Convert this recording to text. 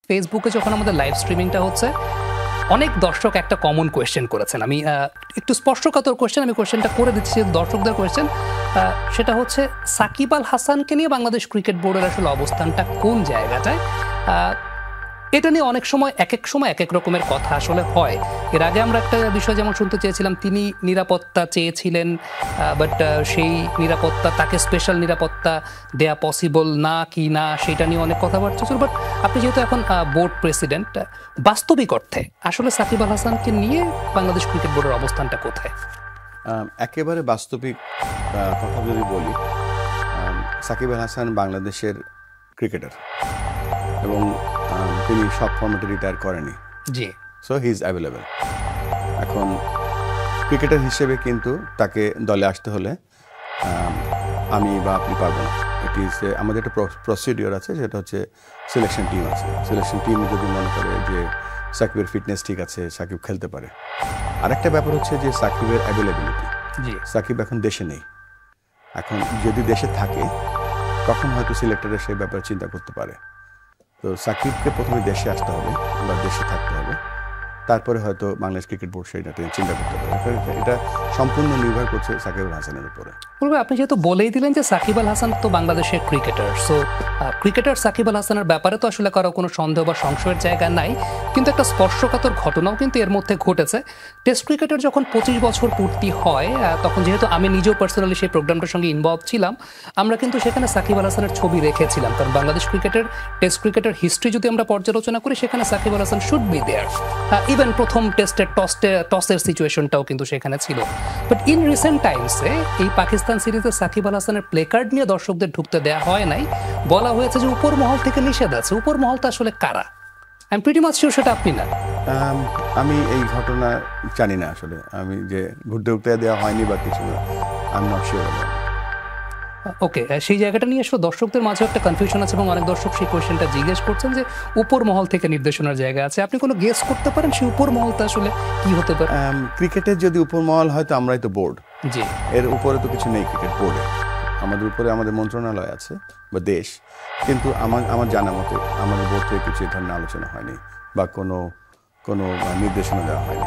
ফেসবুকে যখন আমাদের লাইভ স্ট্রিমিংটা হচ্ছে অনেক দর্শক একটা কমন কোয়েশ্চেন করেছেন। আমি একটু স্পষ্টকাতর কোয়েশ্চেন, আমি কোয়েশ্চেনটা করে দিচ্ছি দর্শকদের কোয়েশ্চেন। সেটা হচ্ছে সাকিব আল হাসানকে নিয়ে বাংলাদেশ ক্রিকেট বোর্ডের আসলে অবস্থানটা কোন জায়গাটায়। এটা নিয়ে অনেক সময় এক এক রকমের কথা আসলে হয়। এর আগে আমরা একটা বিষয় যেমন শুনতে চেয়েছিলাম, তিনি নিরাপত্তা চেয়েছিলেন, বাট সেই নিরাপত্তা, তাকে স্পেশাল নিরাপত্তা দেয়া পসিবল না কি না সেটা নিয়ে অনেক কথাবার্তা ছিল। বাট আপনি যেহেতু এখন বোর্ড প্রেসিডেন্ট, বাস্তবিক অর্থে আসলে সাকিব আল হাসানকে নিয়ে বাংলাদেশ ক্রিকেট বোর্ডের অবস্থানটা কোথায়? একেবারে বাস্তবিক কথা যদি বলি, সাকিব আল হাসান বাংলাদেশের ক্রিকেটার এবং তিনি সব ফর্মেটে রিটায়ার করেনি। জি, সো হি ইজ অ্যাভেলেবেল। এখন ক্রিকেটার হিসেবে কিন্তু তাকে দলে আসতে হলে আমি বা আপনি পারবো না। ইট ইজ আমাদের একটা প্রসিডিওর আছে, সেটা হচ্ছে সিলেকশন টিম আছে। সিলেকশন টিম যদি মনে করে যে সাকিবের ফিটনেস ঠিক আছে, সাকিব খেলতে পারে। আরেকটা ব্যাপার হচ্ছে যে সাকিবের অ্যাভেলেবিলিটি। জি, সাকিব এখন দেশে নেই। এখন যদি দেশে থাকে তখন হয়তো সিলেক্টরের সেই ব্যাপারে চিন্তা করতে পারে। তো সাকিবকে প্রথমে দেশে আসতে হবে বা দেশে থাকতে হবে, তারপরে হয়তো বাংলাদেশ ক্রিকেট বোর্ড সেইটা চিন্তা করতে পারে। এটা সম্পূর্ণ নির্ভর করছে সাকিব আল হাসানের উপরে। আপনি যেহেতু বলেই দিলেন যে সাকিব আল হাসান তো বাংলাদেশের cricketer, so cricketer Shakib Al হাসানের ব্যাপারে তো আসলে কারো কোনো সন্দেহ বা সংশয়ের জায়গা নাই। কিন্তু একটা স্পর্শকাতর ঘটনাও কিন্তু এর মধ্যে ঘটেছে। টেস্ট ক্রিকেটের যখন 25 বছর পূর্তি হয়, তখন যেহেতু আমি নিজেও পার্সোনালি সেই প্রোগ্রামটার সঙ্গে ইনভলভ ছিলাম, আমরা কিন্তু সেখানে সাকিব আল হাসানের ছবি রেখেছিলাম। কারণ বাংলাদেশ ক্রিকেটের টেস্ট ক্রিকেটের হিস্ট্রি যদি আমরা পর্যালোচনা করি, সেখানে Shakib Al Hasan should be there. Even প্রথম টেস্টের টসের সিচুয়েশনটাও কিন্তু সেখানে ছিল। বাট ইন রিসেন্ট টাইমসে এই পাকিস্তান সিরিজে সাকিব আল হাসানের প্লে কার্ড নিয়ে দর্শকদের ঢুকতে দেওয়া হয় নাই, বলা হয়েছে যে উপর মহল থেকে নিষেধ আছে। উপর মহলটা আসলে কারা? I am pretty much sure সেটা আপনি না। আমি এই ঘটনা জানি না আসলে, আমি যে ঘুরতে দেওয়া হয়নি বা কিছু না, আই এম নট শিওর। ওকে, সেই জায়গাটা নিয়ে আসলে দর্শকদের মাঝে একটা কনফিউশন আছে এবং অনেক দর্শক সেই কোয়েশ্চেনটা জিজ্ঞেস করছেন যে উপর মহল থেকে নির্দেশনার জায়গা আছে। আপনি কোনো গেস করতে পারেন সেই উপর মহলটা আসলে কি হতে পারে? ক্রিকেটের যদি উপর মহল হয় তো আমরাই তো বোর্ড। জি, এর উপরে তো কিছু নেই ক্রিকেট বোর্ডে। আমাদের উপরে আমাদের মন্ত্রণালয় আছে বা দেশ, কিন্তু আমার জানা মতে আমাদের বোর্ড থেকে কিছু এই ধরনের আলোচনা হয়নি বা কোনো নির্দেশনা দেওয়া হয়নি।